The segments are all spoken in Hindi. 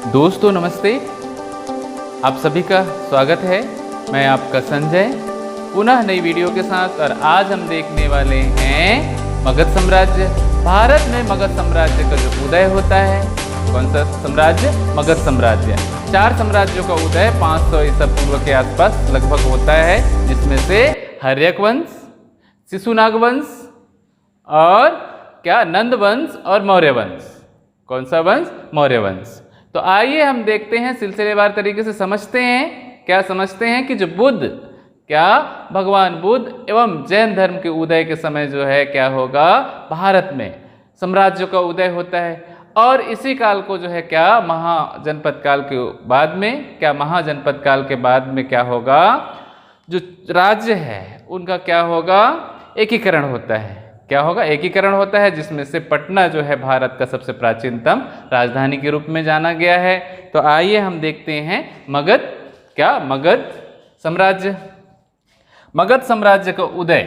दोस्तों नमस्ते, आप सभी का स्वागत है। मैं आपका संजय पुनः नई वीडियो के साथ। और आज हम देखने वाले हैं मगध साम्राज्य। भारत में मगध साम्राज्य का जो उदय होता है, कौन सा साम्राज्य? मगध साम्राज्य। 4 साम्राज्यों का उदय 500 ईसा पूर्व के आसपास लगभग होता है, जिसमें से हर्यक वंश, शिशुनाग वंश और क्या नंद वंश और मौर्य वंश। कौन सा वंश? मौर्य वंश। तो आइए हम देखते हैं, सिलसिलेवार तरीके से समझते हैं। क्या समझते हैं कि जो बुद्ध, क्या भगवान बुद्ध एवं जैन धर्म के उदय के समय जो है क्या होगा, भारत में साम्राज्यों का उदय होता है। और इसी काल को जो है क्या महाजनपद काल के बाद में, क्या महाजनपद काल के बाद में क्या होगा, जो राज्य है उनका क्या होगा, एकीकरण होता है। क्या होगा? एकीकरण होता है, जिसमें से पटना जो है भारत का सबसे प्राचीनतम राजधानी के रूप में जाना गया है। तो आइए हम देखते हैं मगध, क्या मगध साम्राज्य। मगध साम्राज्य का उदय,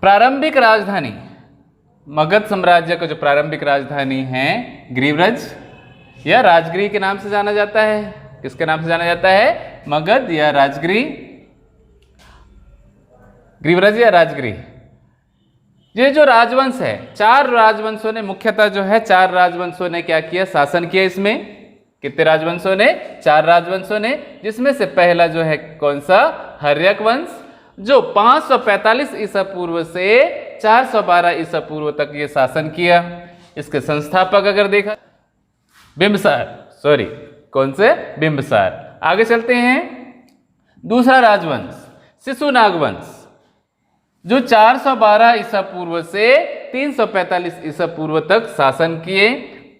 प्रारंभिक राजधानी मगध साम्राज्य का जो प्रारंभिक राजधानी है ग्रीव्रज या राजगृह के नाम से जाना जाता है। किसके नाम से जाना जाता है? मगध या राजगृह, ग्रीव्रज या राजगृह। ये जो राजवंश है, 4 राजवंशों ने मुख्यतः जो है 4 राजवंशों ने क्या किया, शासन किया। इसमें कितने राजवंशों ने? 4 राजवंशों ने, जिसमें से पहला जो है कौन सा? हर्यक वंश, जो 545 ईसा पूर्व से 412 ईसा पूर्व तक ये शासन किया। इसके संस्थापक अगर देखा, बिंबसार, कौन से? बिंबसार। आगे चलते हैं, दूसरा राजवंश शिशुनाग वंश, जो 412 ईसा पूर्व से 345 ईसा पूर्व तक शासन किए।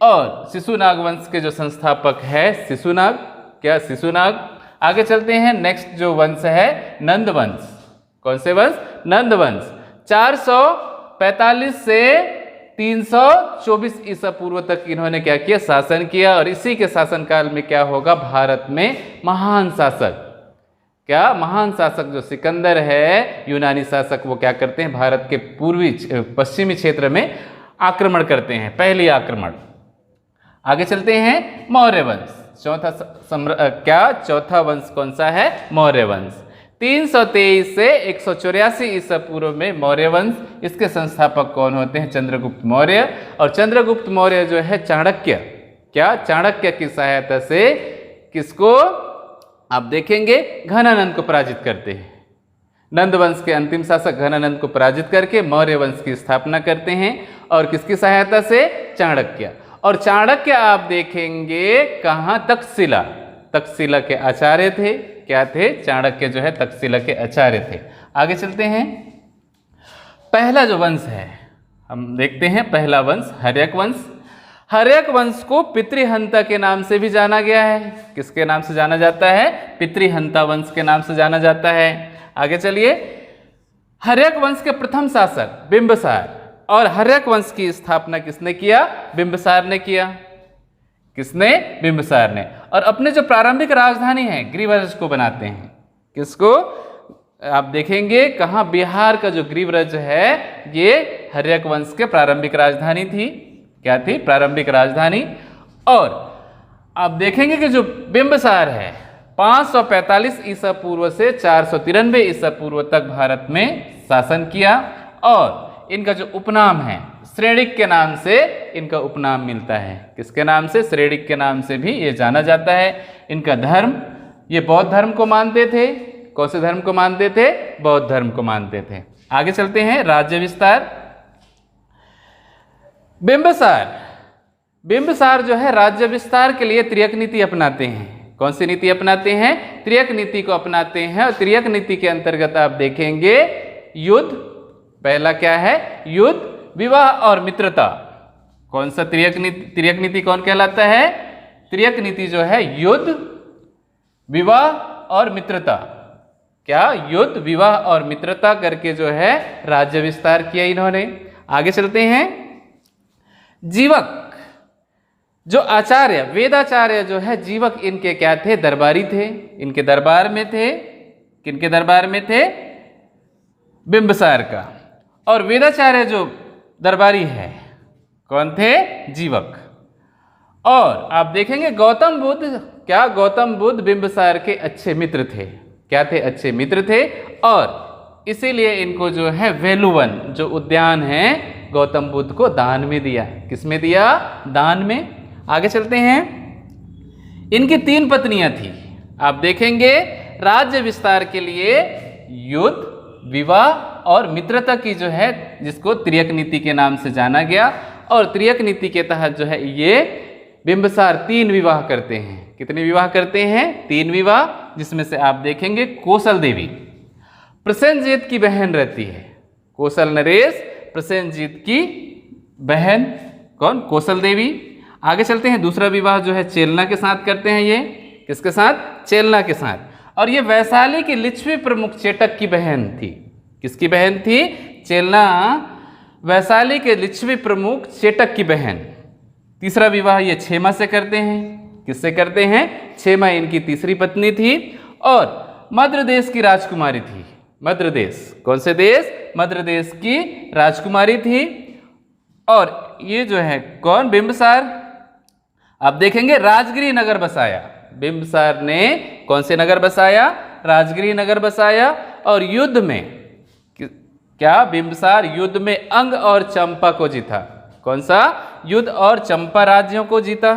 और शिशुनाग वंश के जो संस्थापक है शिशुनाग, क्या? शिशुनाग। आगे चलते हैं, नेक्स्ट जो वंश है नंद वंश। कौन से वंश? नंद वंश। 445 से 324 ईसा पूर्व तक इन्होंने क्या किया? शासन किया। और इसी के शासनकाल में क्या होगा, भारत में महान शासक, क्या महान शासक जो सिकंदर है, यूनानी शासक, वो क्या करते हैं, भारत के पश्चिमी क्षेत्र में आक्रमण करते हैं, पहली आक्रमण। आगे चलते हैं, मौर्य वंश। चौथा वंश कौन सा है? मौर्य वंश। 323 से 184 ईसा पूर्व में मौर्य वंश। इसके संस्थापक कौन होते हैं? चंद्रगुप्त मौर्य। और चंद्रगुप्त मौर्य जो है चाणक्य, क्या? चाणक्य की सहायता से किसको आप देखेंगे, घनानंद को पराजित करते हैं। नंद वंश के अंतिम शासक घनानंद को पराजित करके मौर्य वंश की स्थापना करते हैं। और किसकी सहायता से? चाणक्य। और चाणक्य आप देखेंगे कहाँ? तक्षशिला। तक्षशिला के आचार्य थे। क्या थे? चाणक्य जो है तक्षशिला के आचार्य थे। आगे चलते हैं, पहला जो वंश है हम देखते हैं, पहला वंश हर्यक वंश। हर्यक वंश को पितृहंता के नाम से भी जाना गया है। किसके नाम से जाना जाता है? पितृहंता वंश के नाम से जाना जाता है। आगे चलिए, हर्यक वंश के प्रथम शासक बिंबसार। और हर्यक वंश की स्थापना किसने किया? बिंबसार ने किया। किसने? बिंबसार ने। और अपने जो प्रारंभिक राजधानी है ग्रीव्रज को बनाते हैं। किसको? आप देखेंगे कहाँ, बिहार का जो ग्रीव्रज है ये हर्यक वंश के प्रारंभिक राजधानी थी। क्या थी? प्रारंभिक राजधानी। और आप देखेंगे कि जो बिंबसार है 545 ईसा पूर्व से 493 ईसा पूर्व तक भारत में शासन किया। और इनका जो उपनाम है, श्रेणिक के नाम से इनका उपनाम मिलता है। किसके नाम से? श्रेणिक के नाम से भी ये जाना जाता है। इनका धर्म, ये बौद्ध धर्म को मानते थे। कौन से धर्म को मानते थे? बौद्ध धर्म को मानते थे। आगे चलते हैं, राज्य विस्तार। बिंबसार जो है राज्य विस्तार के लिए त्रियक नीति अपनाते हैं। कौन सी नीति अपनाते हैं? त्रियक नीति को अपनाते हैं। और त्रियक नीति के अंतर्गत आप देखेंगे युद्ध, पहला क्या है? युद्ध, विवाह और मित्रता। कौन सा त्रियक नीति कौन कहलाता है? त्रियक नीति जो है युद्ध, विवाह और मित्रता। क्या? युद्ध, विवाह और मित्रता करके जो है राज्य विस्तार किया इन्होंने। आगे चलते हैं, जीवक, जो आचार्य, वेदाचार्य जो है जीवक, इनके क्या थे? दरबारी थे। इनके दरबार में थे। किनके दरबार में थे? बिंबसार का। और वेदाचार्य जो दरबारी है कौन थे? जीवक। और आप देखेंगे गौतम बुद्ध, क्या गौतम बुद्ध बिंबिसार के अच्छे मित्र थे। क्या थे? अच्छे मित्र थे। और इसीलिए इनको जो है वेलुवन जो उद्यान है गौतम बुद्ध को दान में दिया। किस में दिया? दान में। आगे चलते हैं। इनकी 3 पत्नियां थी। आप देखेंगे राज्य विस्तार के लिए युद्ध, विवाह और मित्रता की जो है, जिसको त्रियक नीति के नाम से जाना गया। और त्रियक नीति के तहत जो है ये बिंबिसार 3 विवाह करते हैं। कितने विवाह करते हैं? 3 विवाह, जिसमें से आप देखेंगे कौशल देवी प्रसेनजीत की बहन रहती है। कौशल नरेश प्रसेनजीत की बहन कौन? कौशल देवी। आगे चलते हैं। दूसरा विवाह जो है चेलना के साथ करते हैं। ये किसके साथ? चेलना के साथ। और ये वैशाली की लिच्छवी प्रमुख चेटक की बहन थी। किसकी बहन थी? चेलना वैशाली के लिच्छवी प्रमुख चेटक की बहन। तीसरा विवाह ये क्षेमा से करते हैं। किससे करते हैं? क्षेमा इनकी तीसरी पत्नी थी और मद्र देश की राजकुमारी थी। मद्र देश, कौन से देश? मद्र देश की राजकुमारी थी। और ये जो है कौन? बिंबिसार। आप देखेंगे राजगिरी नगर बसाया। बिंबिसार ने कौन से नगर बसाया? राजगिरी नगर बसाया। और युद्ध में क्या? बिंबिसार युद्ध में अंग और चंपा को जीता। कौन सा? युद्ध और चंपा राज्यों को जीता।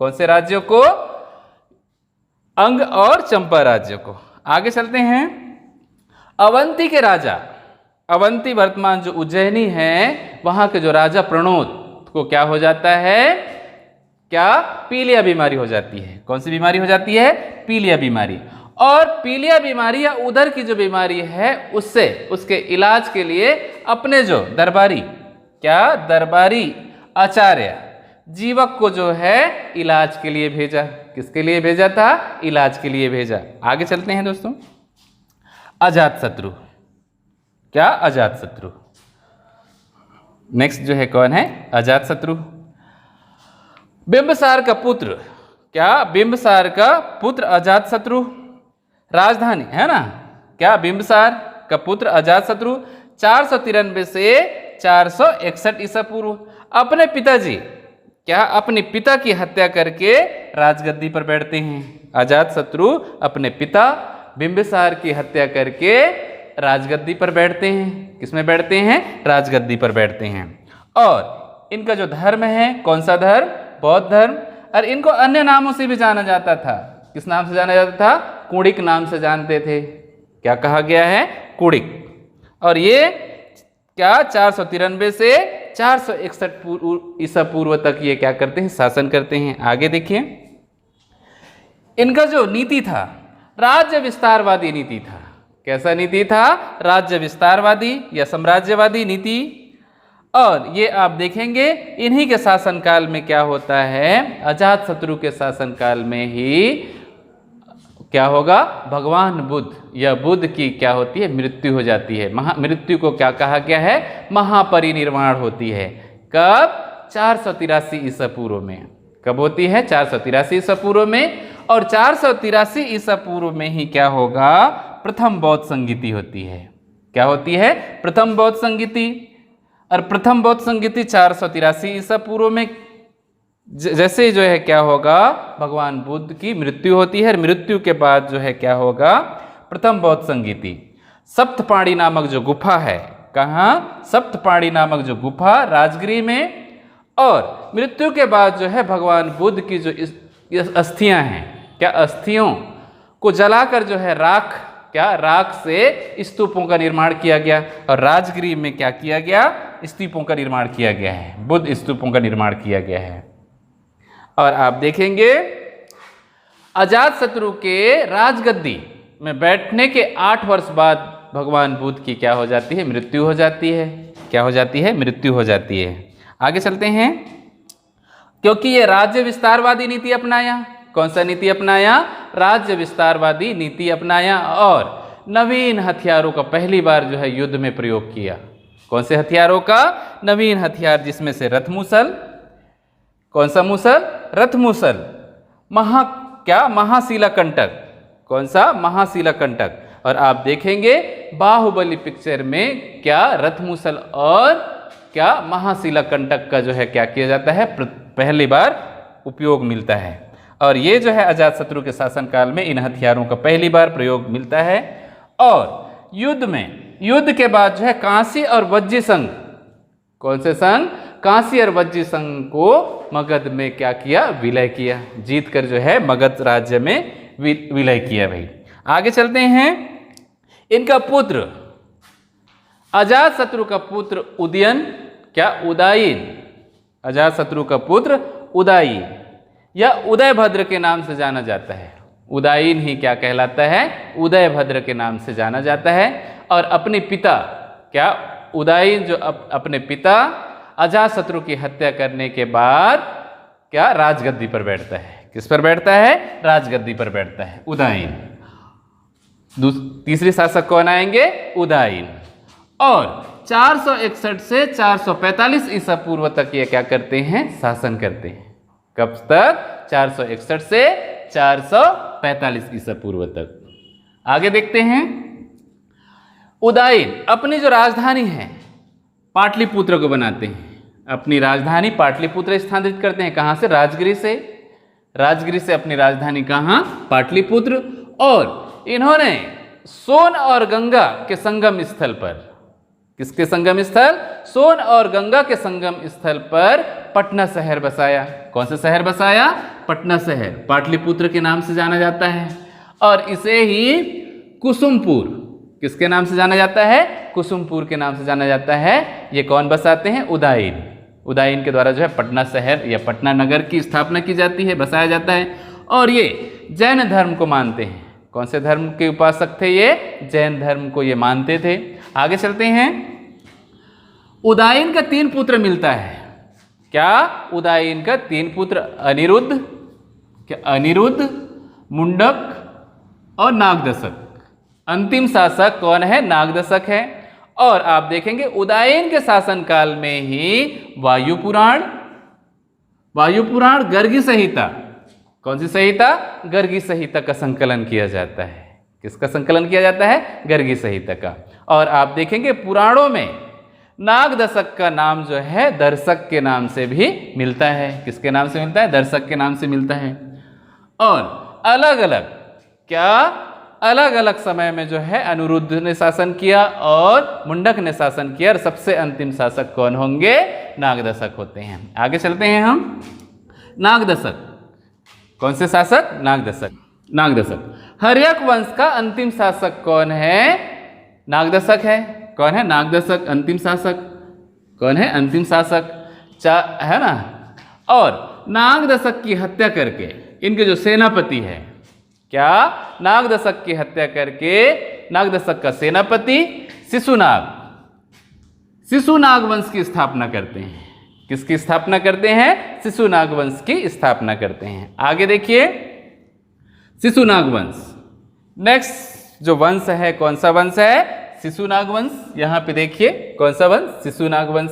कौन से राज्यों को? अंग और चंपा राज्यों को। आगे चलते हैं। अवंती के राजा, अवंती वर्तमान जो उज्जैनी है, वहां के जो राजा प्रणोत को क्या हो जाता है? क्या? पीलिया बीमारी हो जाती है। कौन सी बीमारी हो जाती है? पीलिया बीमारी। और पीलिया बीमारी या उदर की जो बीमारी है उससे उसके इलाज के लिए अपने जो दरबारी, क्या? दरबारी आचार्य जीवक को जो है इलाज के लिए भेजा। किसके लिए भेजा था? इलाज के लिए भेजा। आगे चलते हैं दोस्तों। अजातशत्रु, क्या? अजातशत्रु। नेक्स्ट जो है कौन है? अजातशत्रु। बिंबिसार का पुत्र, क्या? बिंबिसार का पुत्र अजातशत्रु। राजधानी है ना, क्या? बिंबिसार का पुत्र अजातशत्रु 493 से 461 ईसा पूर्व अपने पिताजी, क्या? अपने पिता की हत्या करके राजगद्दी पर बैठते हैं। अजातशत्रु अपने पिता बिंबिसार की हत्या करके राजगद्दी पर बैठते हैं। किसमें बैठते हैं? राजगद्दी पर बैठते हैं। और इनका जो धर्म है, कौन सा धर्म? बौद्ध धर्म। और इनको अन्य नामों से भी जाना जाता था। किस नाम से जाना जाता था? कुड़िक नाम से जानते थे। क्या कहा गया है? कुड़िक। और ये क्या? 493 से 461 ईसा पूर्व तक ये क्या करते हैं? शासन करते हैं। आगे देखिए। इनका जो नीति था राज्य विस्तारवादी नीति था। कैसा नीति था? राज्य विस्तारवादी या साम्राज्यवादी नीति। और ये आप देखेंगे इन्हीं के शासनकाल में क्या होता है? अजातशत्रु के शासनकाल में ही क्या होगा? भगवान बुद्ध या बुद्ध की क्या होती है? मृत्यु हो जाती है। मृत्यु को क्या कहा गया है? महापरिनिर्वाण होती है। कब? 483 ईसा पूर्व में। कब होती है? 483 ईसा पूर्व में। और 483 ईसा पूर्व में ही क्या होगा? प्रथम बौद्ध संगीति होती है। क्या होती है? प्रथम बौद्ध संगीति। और प्रथम बौद्ध संगीति 483 ईसा पूर्व में जैसे जो है क्या होगा? भगवान बुद्ध की मृत्यु होती है। मृत्यु के बाद जो है क्या होगा? प्रथम बौद्ध संगीति। सप्तपाणी नामक जो गुफा है, कहाँ? सप्तपाणी नामक जो गुफा राजगिरी में। और मृत्यु के बाद जो है भगवान बुद्ध की जो अस्थियां हैं, क्या? अस्थियों को जलाकर जो है राख, क्या? राख से स्तूपों का निर्माण किया गया। और राजगिरी में क्या किया गया? स्तूपों का निर्माण किया गया है। बुद्ध स्तूपों का निर्माण किया गया है। और आप देखेंगे अजातशत्रु के राजगद्दी में बैठने के 8 वर्ष बाद भगवान बुद्ध की क्या हो जाती है? मृत्यु हो जाती है। क्या हो जाती है? मृत्यु हो जाती है। आगे चलते हैं। क्योंकि ये राज्य विस्तारवादी नीति अपनाया। कौन सा नीति अपनाया? राज्य विस्तारवादी नीति अपनाया। और नवीन हथियारों का पहली बार जो है युद्ध में प्रयोग किया। कौन से हथियारों का? नवीन हथियार, जिसमें से रथमुसल। कौन सा मुसल? रथमुसल। महाशिला कंटक। कौन सा? महाशिला कंटक। और आप देखेंगे बाहुबली पिक्चर में क्या? रथमुसल और क्या महाशिला कंटक का जो है क्या किया जाता है, पहली बार उपयोग मिलता है। और ये जो है अजातशत्रु के शासनकाल में इन हथियारों का पहली बार प्रयोग मिलता है। और युद्ध के बाद जो है कांसी और वज्जी संघ, कौन से संघ, कांसी और वज्जी संघ को मगध में क्या किया, विलय किया, जीत कर जो है मगध राज्य में विलय किया। भाई आगे चलते हैं। इनका पुत्र अजातशत्रु का पुत्र उदयन, क्या उदयन, अजातशत्रु का पुत्र उदयन या उदयभद्र के नाम से जाना जाता है। उदयन ही क्या कहलाता है, उदयभद्र के नाम से जाना जाता है। और अपने पिता, क्या उदयन जो अपने पिता अजातशत्रु की हत्या करने के बाद क्या राजगद्दी पर बैठता है। किस पर बैठता है, राजगद्दी पर बैठता है उदयन। तीसरे शासक कौन आएंगे, उदयन। और 461 से 445 ईसा पूर्व तक ये क्या करते हैं, शासन करते हैं। कब तक, 461 से 445 ईसा पूर्व तक। आगे देखते हैं। उदयन अपनी जो राजधानी है पाटलिपुत्र को बनाते हैं, अपनी राजधानी पाटलिपुत्र स्थानांतरित करते हैं। कहां से, राजगिरी से, राजगिरी से अपनी राजधानी कहां, पाटलिपुत्र। और इन्होंने सोन और गंगा के संगम स्थल पर, किसके संगम स्थल, सोन और गंगा के संगम स्थल पर पटना शहर बसाया। कौन सा शहर बसाया, पटना शहर, पाटलिपुत्र के नाम से जाना जाता है। और इसे ही कुसुमपुर, किसके नाम से जाना जाता है, कुसुमपुर के नाम से जाना जाता है। ये कौन बसाते हैं, उदयन। उदयन के द्वारा जो है पटना शहर या पटना नगर की स्थापना की जाती है, बसाया जाता है। और ये जैन धर्म को मानते हैं। कौन से धर्म के उपासक थे ये, जैन धर्म को ये मानते थे। आगे चलते हैं। उदयन का 3 पुत्र मिलता है। क्या, उदयन का 3 पुत्र, अनिरुद्ध, क्या अनिरुद्ध, मुंडक और नागदशक। अंतिम शासक कौन है, नागदशक है। और आप देखेंगे उदयन के शासनकाल में ही वायुपुराण, गर्गी संहिता, कौन सी संहिता, गर्गी संहिता का संकलन किया जाता है। किसका संकलन किया जाता है, गर्गी संहिता का। और आप देखेंगे पुराणों में नागदशक का नाम जो है दर्शक के नाम से भी मिलता है। किसके नाम से मिलता है, दर्शक के नाम से मिलता है। और अलग अलग, क्या अलग अलग समय में जो है अनिरुद्ध ने शासन किया और मुंडक ने शासन किया। और सबसे अंतिम शासक कौन होंगे, नागदशक होते हैं। आगे चलते हैं हम। नागदशक, कौन से शासक, नागदशक। हर्यक वंश का अंतिम शासक कौन है, नागदशक है। कौन है, नागदशक अंतिम शासक। कौन है, अंतिम शासक, है ना। और नागदशक की हत्या करके इनके जो सेनापति है, क्या, नागदशक की हत्या करके नागदशक का सेनापति शिशुनाग वंश की स्थापना करते हैं। किसकी स्थापना करते हैं, शिशुनाग वंश की स्थापना करते हैं। आगे देखिए, शिशुनाग वंश। नेक्स्ट जो वंश है, कौन सा वंश है, शिशुनाग वंश। यहां पे देखिए कौन सा वंश, शिशुनाग वंश।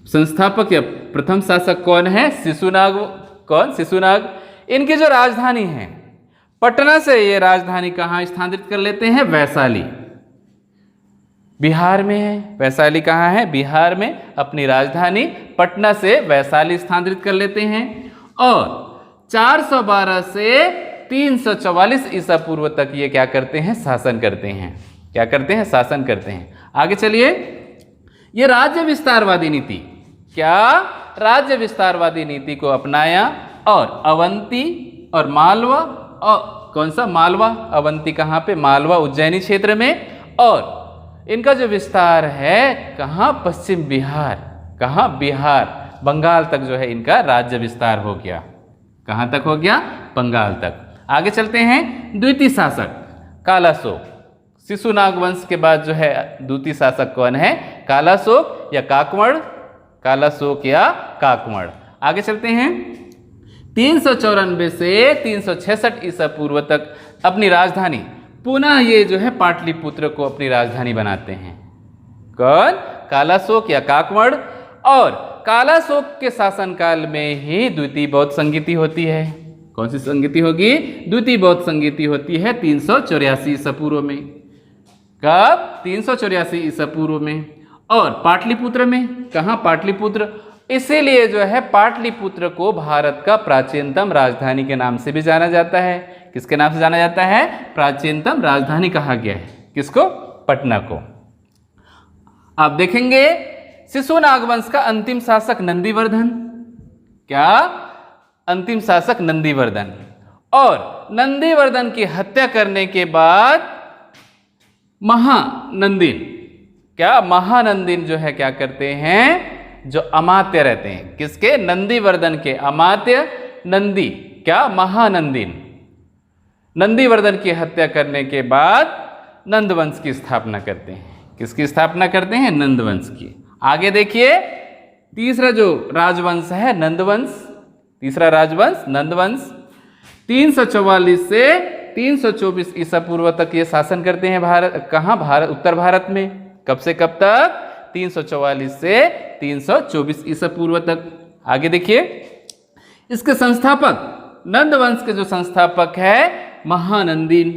संस्थापक या प्रथम शासक कौन है, शिशुनाग। कौन, शिशुनाग। इनकी जो राजधानी है पटना से ये राजधानी कहां स्थानांतरित कर लेते हैं, वैशाली, बिहार में है। वैशाली कहाँ है, बिहार में। अपनी राजधानी पटना से वैशाली स्थानांतरित कर लेते हैं। और 412 से 344 ईसा पूर्व तक ये क्या करते हैं, शासन करते हैं। क्या करते हैं, शासन करते हैं। आगे चलिए। ये राज्य विस्तारवादी नीति, क्या, राज्य विस्तारवादी नीति को अपनाया। और अवंती और मालवा, और कौन सा, मालवा, अवंती कहाँ पे, मालवा उज्जैनी क्षेत्र में। और इनका जो विस्तार है कहाँ, पश्चिम बिहार, कहाँ, बिहार, बंगाल तक जो है इनका राज्य विस्तार हो गया। कहाँ तक हो गया, बंगाल तक। आगे चलते हैं। द्वितीय शासक कालाशोक। शिशुनाग वंश के बाद जो है द्वितीय शासक कौन है, कालाशोक या काकवड़, कालाशोक या काकवड़। आगे चलते हैं। 394 से 366 ईसा पूर्व तक अपनी राजधानी पुनः ये जो है पाटलिपुत्र को अपनी राजधानी बनाते हैं। कौन, कालाशोक या काकवड़। और कालाशोक के शासनकाल में ही द्वितीय बौद्ध संगीति होती है। कौन सी संगीति होगी, द्वितीय बौद्ध संगीति होती है 384 ईसा पूर्व में। कब? 384 ईसा पूर्व में। और पाटलिपुत्र में, कहाँ? पाटलिपुत्र। इसीलिए जो है पाटलिपुत्र को भारत का प्राचीनतम राजधानी के नाम से भी जाना जाता है। किसके नाम से जाना जाता है? प्राचीनतम राजधानी कहा गया है। किसको? पटना को। आप देखेंगे शिशुनाग वंश का अंतिम शासक नंदीवर्धन। क्या? अंतिम शासक नंदीवर्धन। और नंदीवर्धन की हत्या करने के बाद महानंदिन, क्या? महानंदिन जो है क्या करते हैं? जो अमात्य रहते हैं, किसके? नंदीवर्धन के अमात्य नंदी, क्या? महानंदिन। नंदीवर्धन की हत्या करने के बाद नंदवंश की स्थापना करते हैं। किसकी स्थापना करते हैं? नंदवंश की। आगे देखिए, तीसरा जो राजवंश है नंदवंश, तीसरा राजवंश नंदवंश 344 से 324 ईसा पूर्व तक ये शासन करते हैं। भारत कहाँ? भारत, उत्तर भारत में। कब से कब तक? 344 से 324 ईसा पूर्व तक। आगे देखिए, इसके संस्थापक, नंदवंश के जो संस्थापक है महानंदिन,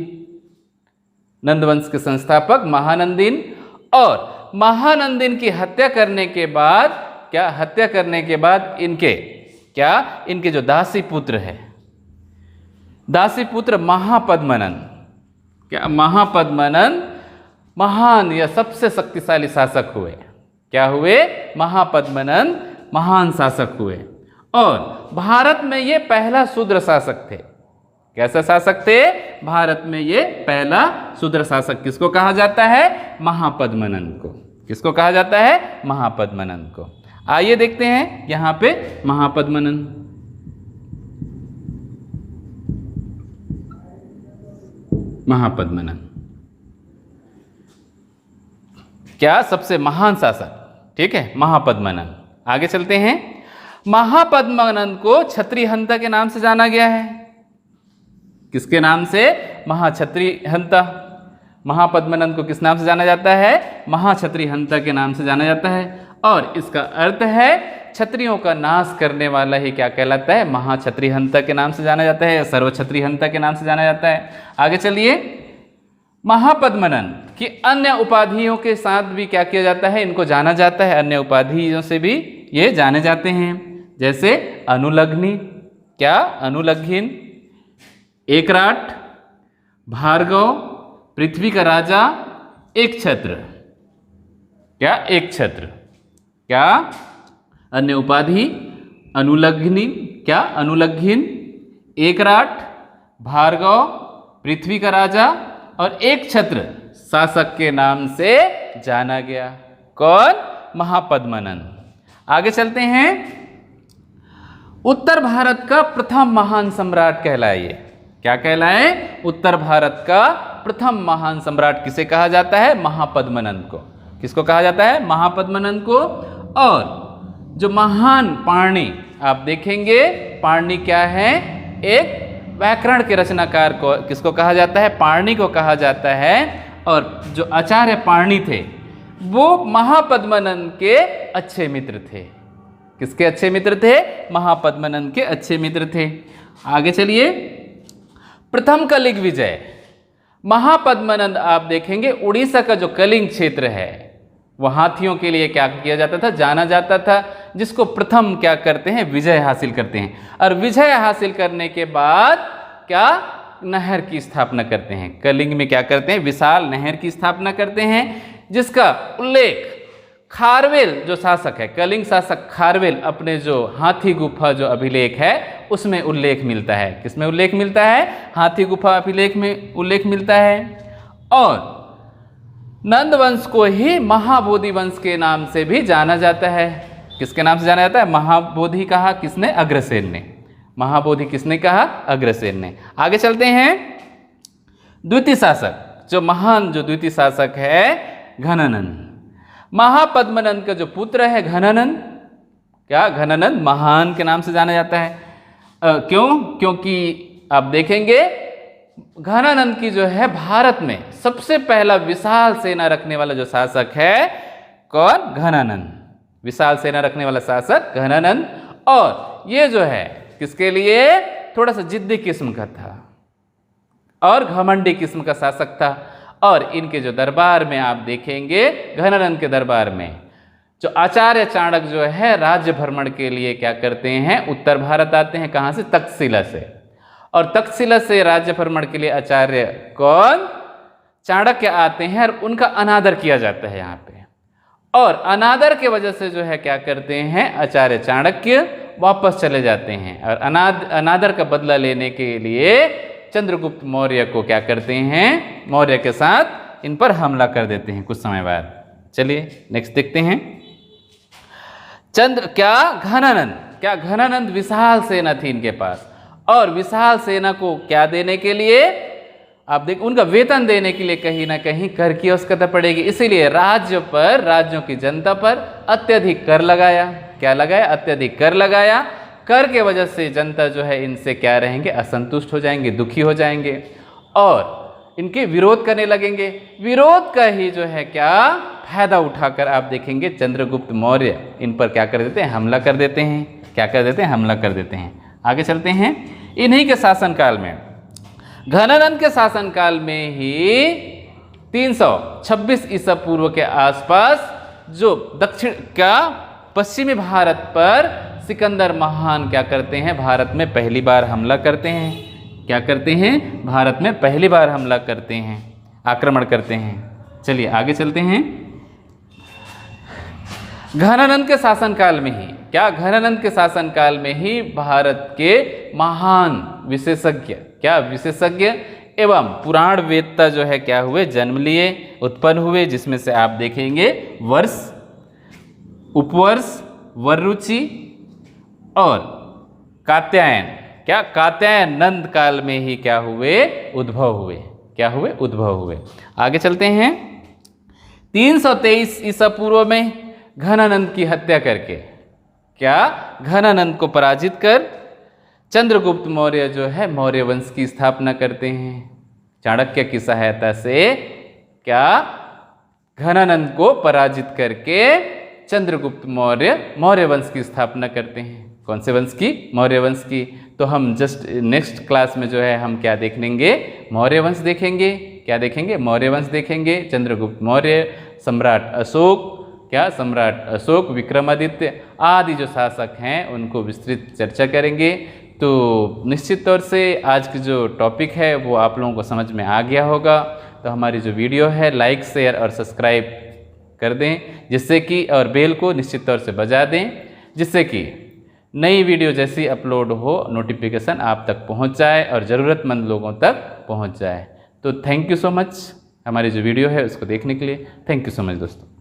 नंदवंश के संस्थापक महानंदिन। और महानंदिन की हत्या करने के बाद, क्या? हत्या करने के बाद इनके, क्या? इनके जो दासी पुत्र है, दासी पुत्र महापद्मनन, क्या? महापद्मनन महान या सबसे शक्तिशाली शासक हुए। क्या हुए? महापद्मनन महान शासक हुए। और भारत में ये पहला शूद्र शासक थे। कैसा शासक थे? भारत में ये पहला शूद्र शासक। किसको कहा जाता है? महापद्मनन को। किसको कहा जाता है? महापद्मनन को। आइए देखते हैं यहां पे महापद्मनन। महापद्मनन क्या? सबसे महान शासक। ठीक है, महापद्मनन। आगे चलते हैं। महापद्मनन को क्षत्रिय हंता के नाम से जाना गया है। किसके नाम से? महाक्षत्रिय हंता। महापद्मनन को किस नाम से जाना जाता है? महाक्षत्रिय हंता के नाम से जाना जाता है। और इसका अर्थ है क्षत्रियों का नाश करने वाला ही क्या कहलाता है? महाक्षत्रिय हंता के नाम से जाना जाता है, या सर्वक्षत्रिय हंता के नाम से जाना जाता है। आगे चलिए, महापद्मनन की अन्य उपाधियों के साथ भी क्या किया जाता है? इनको जाना जाता है, अन्य उपाधियों से भी ये जाने जाते हैं। जैसे अनुलग्नि, क्या? अनुलग्न, एकराट, भार्गव, पृथ्वी का राजा, एक छत्र। क्या? एक छत्र। क्या? अन्य उपाधि अनुलग्नि, क्या? अनुलग्न, एकराट, भार्गव, पृथ्वी का राजा और एक छत्र शासक के नाम से जाना गया। कौन? महापद्मनन। आगे चलते हैं। उत्तर भारत का प्रथम महान सम्राट कहलाए। क्या कहलाए? उत्तर भारत का प्रथम महान सम्राट किसे कहा जाता है? महापद्मनन को। किसको कहा जाता है? महापद्मनन को। और जो महान पाणि, आप देखेंगे पाणि क्या है? एक व्याकरण के रचनाकार को किसको कहा जाता है? पाणि को कहा जाता है। और जो आचार्य पाणि थे वो महापद्मनन के अच्छे मित्र थे। किसके अच्छे मित्र थे? महापद्मनन के अच्छे मित्र थे। आगे चलिए, प्रथम कलिंग विजय। महापद्मनन आप देखेंगे उड़ीसा का जो कलिंग क्षेत्र है वो हाथियों के लिए क्या किया जाता था? जाना जाता था, जिसको प्रथम क्या करते हैं? विजय हासिल करते हैं। और विजय हासिल करने के बाद क्या? नहर की स्थापना करते हैं। कलिंग में क्या करते हैं? विशाल नहर की स्थापना करते हैं, जिसका उल्लेख खारवेल जो शासक है, कलिंग शासक खारवेल, अपने जो हाथी गुफा जो अभिलेख है उसमें उल्लेख मिलता है। किसमें उल्लेख मिलता है? हाथी गुफा अभिलेख में उल्लेख मिलता है। और नंदवंश को ही महाबोधि वंश के नाम से भी जाना जाता है। किसके नाम से जाना जाता है? महाबोधि कहा किसने? अग्रसेन ने। महाबोधि किसने कहा? अग्रसेन ने। आगे चलते हैं। द्वितीय शासक, जो महान जो द्वितीय शासक है घनानंद। महापद्मनन का जो पुत्र है घनानंद, क्या? घनानंद महान के नाम से जाना जाता है। क्यों? क्योंकि आप देखेंगे घनानंद की जो है भारत में सबसे पहला विशाल सेना रखने वाला जो शासक है, कौन? घनानंद। विशाल सेना रखने वाला शासक घनानंद। और ये जो है किसके लिए? थोड़ा सा जिद्दी किस्म का था और घमंडी किस्म का शासक था। और इनके जो दरबार में आप देखेंगे, घनानंद के दरबार में जो आचार्य चाणक्य जो है राज्य भ्रमण के लिए क्या करते हैं, उत्तर भारत आते हैं। कहाँ से? तक्षशिला से। और तक्षशिला से राज्य भ्रमण के लिए आचार्य कौन? चाणक्य आते हैं और उनका अनादर किया जाता है यहाँ पे। और अनादर के वजह से जो है क्या करते हैं, आचार्य चाणक्य वापस चले जाते हैं और अनादर का बदला लेने के लिए चंद्रगुप्त मौर्य को क्या करते हैं, मौर्य के साथ इन पर हमला कर देते हैं कुछ समय बाद। चलिए नेक्स्ट देखते हैं। घनानंद विशाल सेना थी इनके पास, और विशाल सेना को क्या देने के लिए, आप देख उनका वेतन देने के लिए कहीं ना कहीं कर की आवश्यकता पड़ेगी। इसीलिए राज्यों की जनता पर अत्यधिक कर लगाया। क्या लगाया? अत्यधिक कर लगाया। कर के वजह से जनता जो है इनसे क्या रहेंगे, असंतुष्ट हो जाएंगे, दुखी हो जाएंगे और इनके विरोध करने लगेंगे। विरोध का ही जो है क्या फायदा उठाकर आप देखेंगे चंद्रगुप्त मौर्य इन पर क्या कर देते हैं, हमला कर देते हैं। क्या कर देते हैं? हमला कर देते हैं। आगे चलते हैं। इन्हीं के शासनकाल में, घनानंद के शासनकाल में ही 326 ईसा पूर्व के आसपास जो पश्चिमी भारत पर सिकंदर महान क्या करते हैं, भारत में पहली बार हमला करते हैं। क्या करते हैं? भारत में पहली बार हमला करते हैं, आक्रमण करते हैं। चलिए आगे चलते हैं। घनानंद के शासनकाल में ही घनानंद के शासनकाल में ही भारत के महान विशेषज्ञ एवं पुराण वेदता जो है क्या हुए, जन्म लिए, उत्पन्न हुए, जिसमें से आप देखेंगे वर्ष, उपवर्ष, वररुचि और कात्यायन। कात्यायन नंद काल में ही क्या हुए, उद्भव हुए। आगे चलते हैं। 323 ईसा पूर्व में घनानंद की हत्या करके घनानंद को पराजित कर चंद्रगुप्त मौर्य जो है मौर्य वंश की स्थापना करते हैं। चाणक्य की सहायता से घनानंद को पराजित करके चंद्रगुप्त मौर्य वंश की स्थापना करते हैं। कौन से वंश की? मौर्य वंश की। तो हम जस्ट नेक्स्ट क्लास में जो है हम क्या देख लेंगे, मौर्य वंश देखेंगे। क्या देखेंगे? मौर्य वंश देखेंगे। चंद्रगुप्त मौर्य, सम्राट अशोक, विक्रमादित्य आदि जो शासक हैं उनको विस्तृत चर्चा करेंगे। तो निश्चित तौर से आज की जो टॉपिक है वो आप लोगों को समझ में आ गया होगा। तो हमारी जो वीडियो है लाइक, शेयर और सब्सक्राइब कर दें, जिससे कि और बेल को निश्चित तौर से बजा दें, जिससे कि नई वीडियो जैसी अपलोड हो नोटिफिकेशन आप तक पहुंच जाए और ज़रूरतमंद लोगों तक पहुंच जाए। तो थैंक यू सो मच हमारी जो वीडियो है उसको देखने के लिए। थैंक यू सो मच दोस्तों।